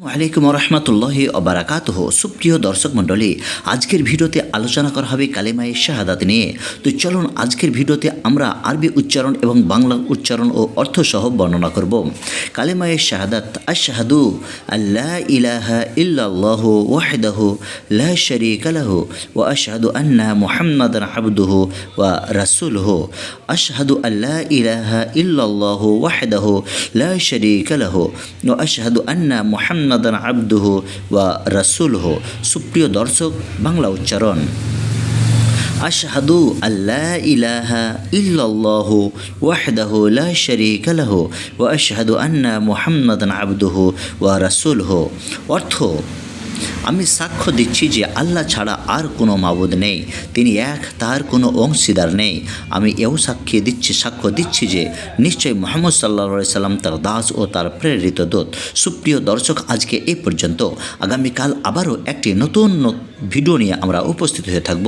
ওয়ালাইকুম রহমতুল্লাহি ওবারাকাতুহ। সুপ্রিয় দর্শক মণ্ডলী, আজকের ভিডিওতে আলোচনা করা হবে কালেমায়ে শাহাদাত নিয়ে। তো চলুন আজকের ভিডিওতে আমরা আরবি উচ্চারণ এবং বাংলা উচ্চারণ ও অর্থ সহ বর্ণনা করব। কালেমায়ে শাহাদাত: আশহাদু আল্লা ইলাহা ইল্লাল্লাহু ওয়াহদাহু লা শারীকা লাহু ওয়া আশহাদু আন্না মুহাম্মাদান আবদুহু ওয়া রাসূলুহু। আশহাদু আল্লা ইলাহা ইল্লাল্লাহু ওয়াহদাহু লা শারীকা লাহু ওয়া আশহাদু আন্না মুহাম্মাদান আবদুহু ওয়া রাসূলুহু। সুপ্রিয় দর্শক, বাংলা উচ্চারণ: আশহাদু আল্লা ইলাহা ইল্লাল্লাহু ওয়াহদাহু লা শারীকা লাহু ওয়া আশহাদু আন্না মুহাম্মাদান আবদুহু ওয়া রাসূলুহু। অর্থ: আমি সাক্ষ্য দিচ্ছি যে আল্লাহ ছাড়া আর কোনো মাবুদ নেই, তিনি এক, তার কোনো অংশীদার নেই। আমি এও সাক্ষ্য দিচ্ছি যে নিশ্চয়ই মুহাম্মদ সাল্লাল্লাহু আলাইহি সাল্লাম তার দাস ও তার প্রেরিত দূত। সুপ্রিয় দর্শক, আজকে এই পর্যন্ত। আগামীকাল আবারও একটি নতুন ভিডিও নিয়ে আমরা উপস্থিত হয়ে থাকব।